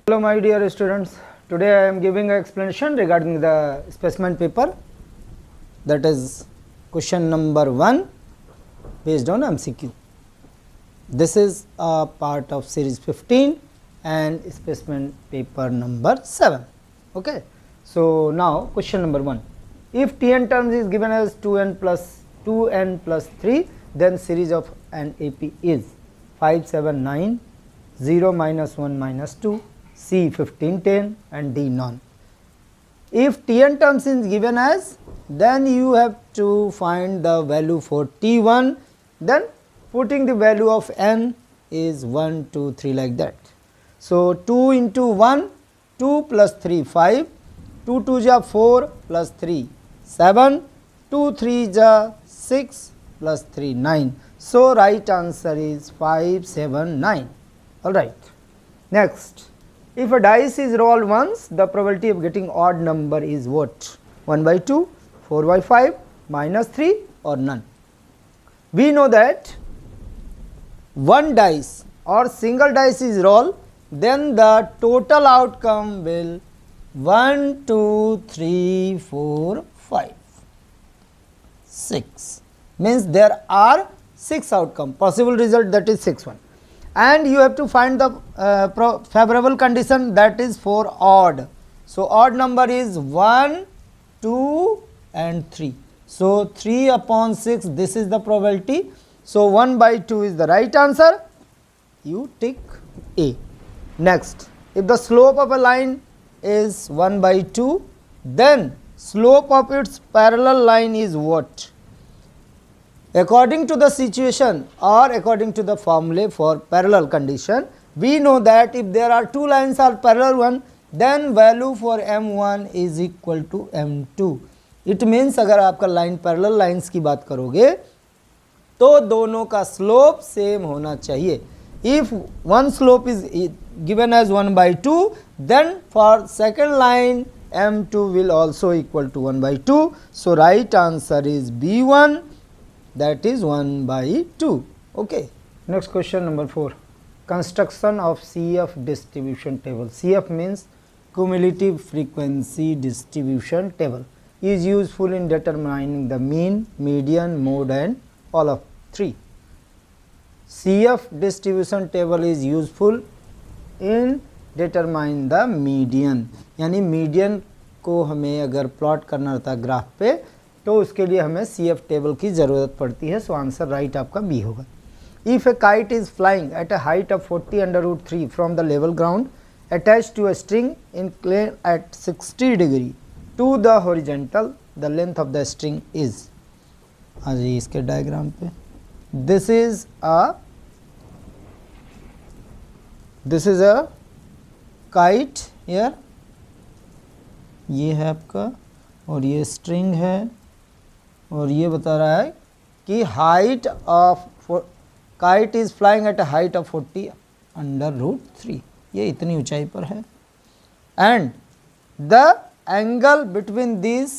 Hello my dear students, today I am giving an explanation regarding the specimen paper, that is question number 1 based on MCQ. This is a part of series 15 and specimen paper number 7. Okay. So now question number 1, if Tn terms is given as 2n plus 3, then series of an AP is 5, 7, 9, 0, minus 1, minus 2, C 15, 10 and D none. If Tn terms is given as, then you have to find the value for T1, then putting the value of n is 1, 2, 3 like that. So 2 into 1, 2 plus 3 5, 2 2 ja 4 plus 3 7, 2 3 ja 6 plus 3 9. So right answer is 5, 7, 9. Alright. Next, if a dice is rolled once, the probability of getting odd number is what? 1 by 2, 4 by 5, minus 3 or none. We know that one dice or single dice is rolled, then the total outcome will 1, 2, 3, 4, 5, 6. Means there are 6 outcome, possible result, that is 6 1. And you have to find the favorable condition, that is for odd. So odd number is 1, 2 and 3. So 3 upon 6, this is the probability. So 1 by 2 is the right answer. You tick A. Next, if the slope of a line is 1 by 2, then slope of its parallel line is what? According to the situation or according to the formula for parallel condition, we know that if there are two lines are parallel one, then value for m1 is equal to m2. It means अगर आपका line parallel lines की बात करोगे तो दोनों का slope same होना चाहिए. If one slope is given as 1 by 2, then for second line m2 will also equal to 1 by 2. So right answer is B1, that is 1 by 2. Okay. Next question number 4, construction of CF distribution table. CF means cumulative frequency distribution table, is useful in determining the mean, median, mode and all of 3. CF distribution table is useful in determine the median, यानी median को हमें अगर plot करना रहता है graph पे तो उसके लिए हमें CF टेबल की ज़रूरत पड़ती है. सो आंसर राइट आपका बी होगा. If a kite is flying at a height of 40 under root 3 from the level ground attach to a string inclined at 60 degree to the horizontal, the length of the string is. हाँ जी, इसके diagram पे this is a kite here, ये है आपका और ये string है और ये बता रहा है कि height of kite is flying at a height of 40 under root 3, ये इतनी ऊंचाई पर है. And the angle between this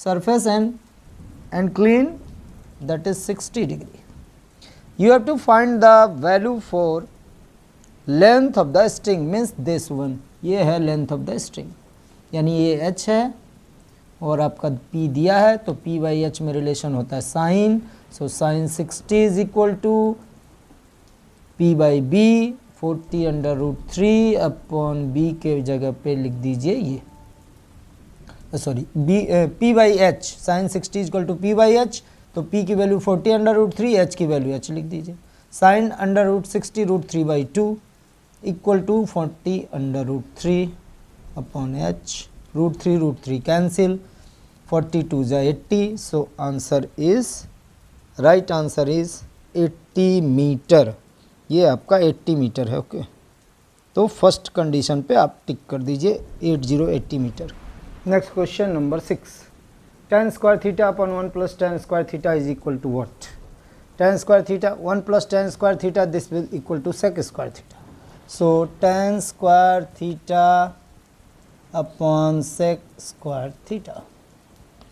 surface and clean, that is 60 degree. You have to find the value for length of the string, means this one, ये है length of the string, यानी ये h है और आपका p दिया है तो p by h में रिलेशन होता है sine. So sine 60 is equal to p by b 40 under root 3 upon b के जगह पे लिख दीजिए ये, sorry p by h, sine 60 is equal to p by h, तो p की वैल्यू 40 अंडर रूट 3, h की वैल्यू h लिख दीजिए. Sine under root 60 root 3 by 2 equal to 40 under root 3 upon h, root 3 cancel, 42 जा 80. So answer is right answer is 80 metre. ये आपका 80 metre है. Okay, तो फर्स्ट कंडीशन पे आप टिक कर दीजिए 80 metre. Next question number 6, tan square theta upon 1 plus tan square theta is equal to what? Tan square theta, 1 plus tan square theta, this will equal to sec square theta. So tan square theta upon sec square theta.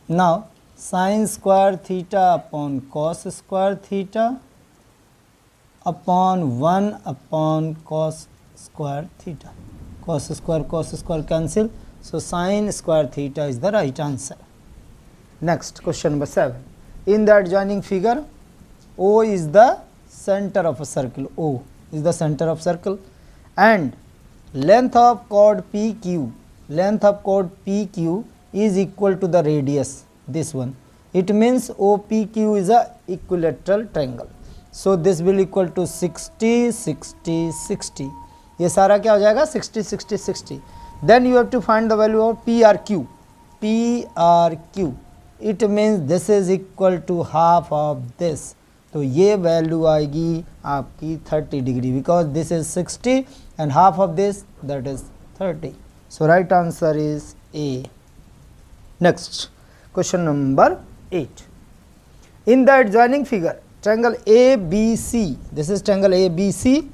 Now sin square theta upon cos square theta upon 1 upon cos square theta. cos square cancel. So sin square theta is the right answer. Next, question number 7. In the adjoining figure, O is the center of a circle. O is the center of circle, and length of chord PQ, is equal to the radius, this one. It means OPQ is a equilateral triangle. So this will equal to 60 60 60. ये सारा क्या हो जाएगा 60 60 60. Then you have to find the value of PRQ. It means this is equal to half of this. तो ये value आएगी आपकी 30 degree, because this is 60 and half of this, that is 30. So right answer is A. Next, question number 8. In the adjoining figure, triangle ABC, this is triangle ABC,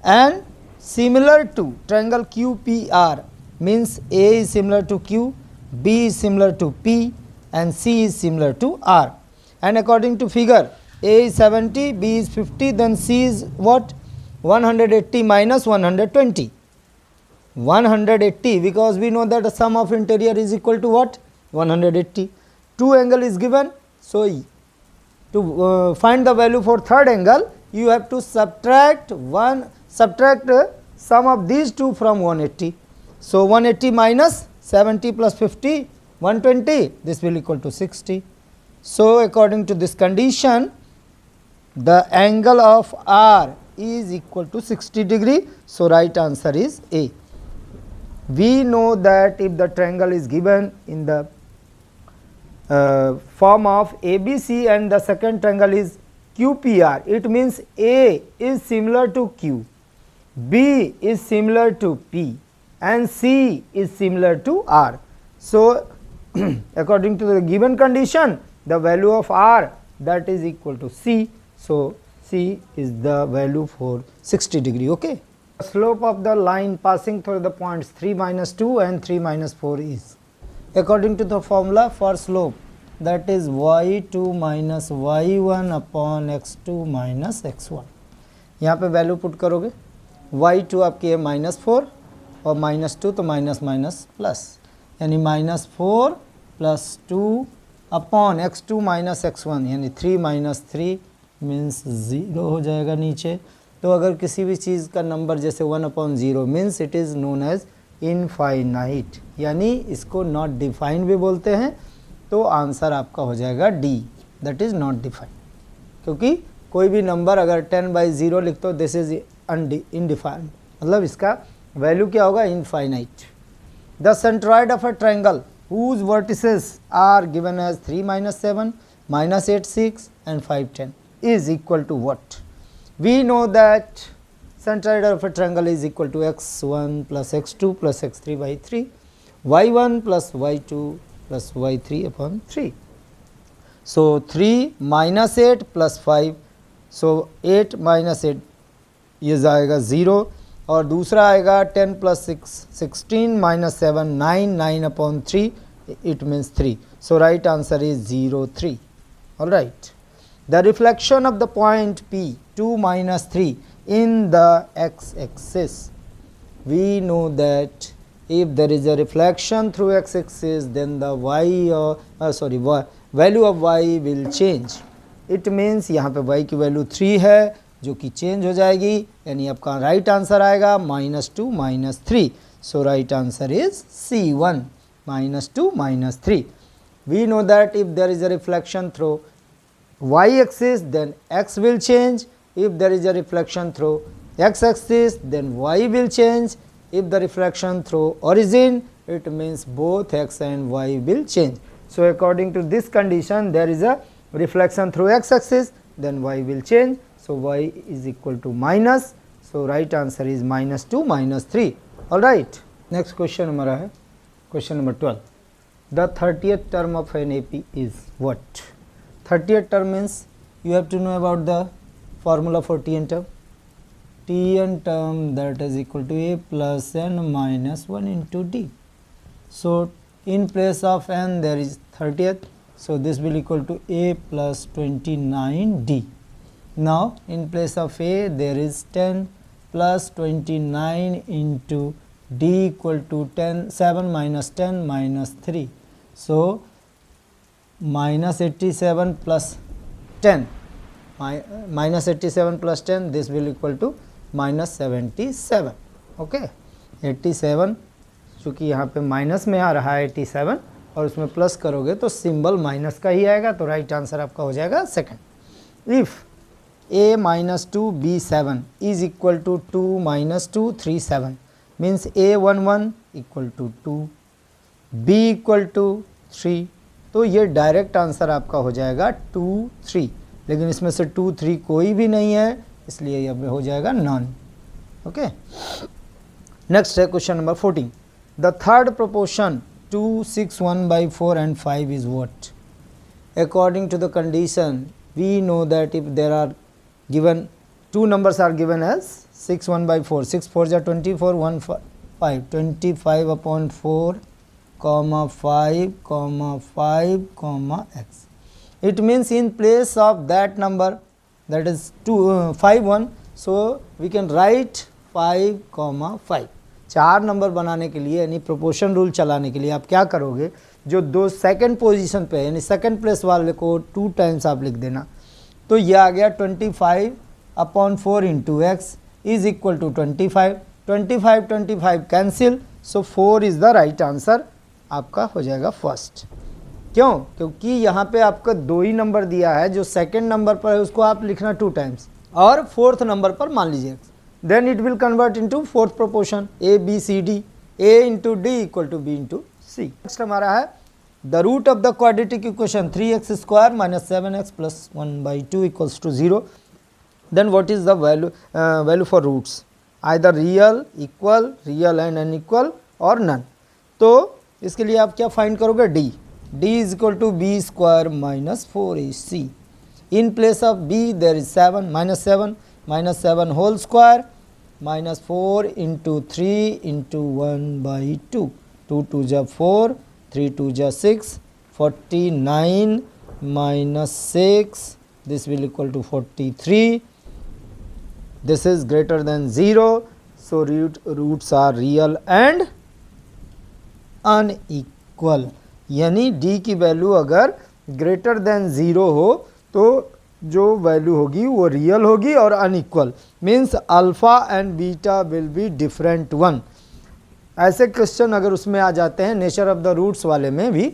and similar to triangle QPR, means A is similar to Q, B is similar to P, and C is similar to R. And according to figure, A is 70, B is 50, then C is what? 180 minus 120. 180, because we know that the sum of interior is equal to what? 180. Two angle is given. So to find the value for third angle, you have to subtract sum of these two from 180. So 180 minus 70 plus 50, 120, this will equal to 60. So according to this condition, the angle of R is equal to 60 degree. So right answer is A. We know that if the triangle is given in the form of ABC and the second triangle is QPR, it means A is similar to Q, B is similar to P, and C is similar to R. So according to the given condition, the value of R, that is equal to C. So C is the value for 60 degree. Okay. The slope of the line passing through the points 3 minus 2 and 3 minus 4 is, according to the formula for slope, that is y2 minus y1 upon x2 minus x1. यहाँ पे value put करोगे, y2 आपकी है -4 और -2 तो minus minus plus, यानी -4 plus 2 upon x2 minus x1, यानी 3 minus 3 means 0 हो जाएगा नीचे. तो अगर किसी भी चीज़ का नंबर जैसे 1/0 means it is known as infinite, यानी इसको नॉट डिफाइंड भी बोलते हैं. तो आंसर आपका हो जाएगा D, that is not defined, क्योंकि कोई भी नंबर अगर 10/0 लिख दो दिस इज इनडिफाइंड, मतलब इसका वैल्यू क्या होगा, infinite. The centroid of a triangle whose vertices are given as 3 minus 7, minus 8 6 and 5 10 is equal to what? We know that centroid of a triangle is equal to x1 plus x2 plus x3 by 3, y1 plus y2 plus y3 upon 3. So 3 minus 8 plus 5, so 8 minus 8 ये जाएगा 0, और दूसरा आएगा 10 plus 6 16 minus 7 9 9 upon 3, it means 3. So right answer is 0 3. All right. The reflection of the point P 2 minus 3 in the x axis. We know that if there is a reflection through x axis, then the value of y will change. It means यहाँ पे y की value 3 है जो कि change हो जाएगी, यानी आपका राइट आंसर आएगा -2 -3. सो right answer is C1, -2 -3. We know that if there is a reflection through y axis, then x will change. If there is a reflection through x axis, then y will change. If the reflection through origin, it means both x and y will change. So according to this condition, there is a reflection through x axis, then y will change. So y is equal to minus. So right answer is -2 -3. All right. Next question हमारा है question number 12. The 30th term of an AP is what? 30th term means you have to know about the formula for Tn term. Tn term, that is equal to a plus n minus 1 into d. So in place of n there is 30th. So this will equal to a plus 29d. Now in place of a there is 10 plus 29 into d equal to 10, 7 minus 10 minus 3. So minus 87 plus 10, minus 87 plus 10, this will equal to minus 77. Okay, 87 चूँकि यहाँ पे minus में आ रहा है 87 और उसमें plus करोगे तो सिंबल माइनस का ही आएगा, तो राइट आंसर आपका हो जाएगा second. If a minus 2 b 7 is equal to 2 minus 2 3 7 means a 1 1 equal to 2, b equal to 3, तो ये डायरेक्ट आंसर आपका हो जाएगा 2 3, लेकिन इसमें से 2 3 कोई भी नहीं है, इसलिए ये हो जाएगा नॉन। ओके, नेक्स्ट है question number 14। The third proportion 2 6 1 by 4 and 5 is what? According to the condition we know that if there are given two numbers are given as 6 1 by 4, 6 4 are 24, 1 5, 25 upon 4 comma 5 comma 5 comma x. It means in place of that number, that is 5 1, so we can write 5 comma 5। चार number बनाने के लिए यानी proportion rule चलाने के लिए आप क्या करोगे, जो दो सेकंड पोजीशन पे यानी सेकंड प्लेस वाले को 2 टाइम्स आप लिख देना, तो ये आ गया 25 upon 4 into x is equal to 25, 25 25 cancel, so 4 is the right answer आपका हो जाएगा फर्स्ट। क्यों? क्योंकि यहाँ पे आपका दो ही नंबर दिया है, जो सेकंड नंबर पर है उसको आप लिखना 2 टाइम्स और फोर्थ नंबर पर मान लीजिए, then it will convert into fourth proportion A B C D, A into D equal to B into C. Next हमारा है the root of the quadratic equation 3x square minus 7x plus 1 by 2 equals to 0, then what is the value for roots, either real, equal, real and unequal और none. तो इसके लिए आप क्या find करोगे, D, D is equal to B square minus 4ac, in place of B there is 7 minus 7 whole square minus 4 into 3 into 1 by 2, 2 2 ja 4, 3 2 ja 6, 49 minus 6, this will equal to 43, this is greater than 0, so roots are real and unequal, यानी d की value अगर greater than 0 हो तो जो value होगी वो real होगी और unequal means alpha and beta will be different one. ऐसे क्वेश्चन अगर उसमें आ जाते हैं नेचर ऑफ द रूट्स वाले में भी,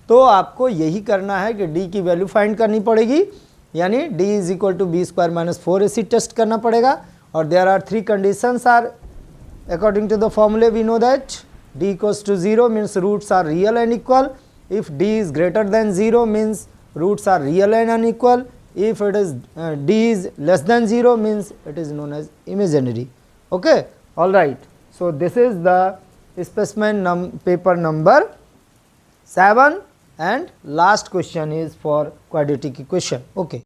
तो आपको यही करना है कि डी की वैल्यू फाइंड करनी पड़ेगी, यानी D is equal to B square minus 4ac test करना पड़ेगा, और there are 3 conditions are according to the फॉर्मूले we know that d equals to 0 means roots are real and equal, if d is greater than 0 means roots are real and unequal, if it is d is less than 0 means it is known as imaginary. Okay, all right, so this is the specimen paper number 7 and last question is for quadratic equation. Okay.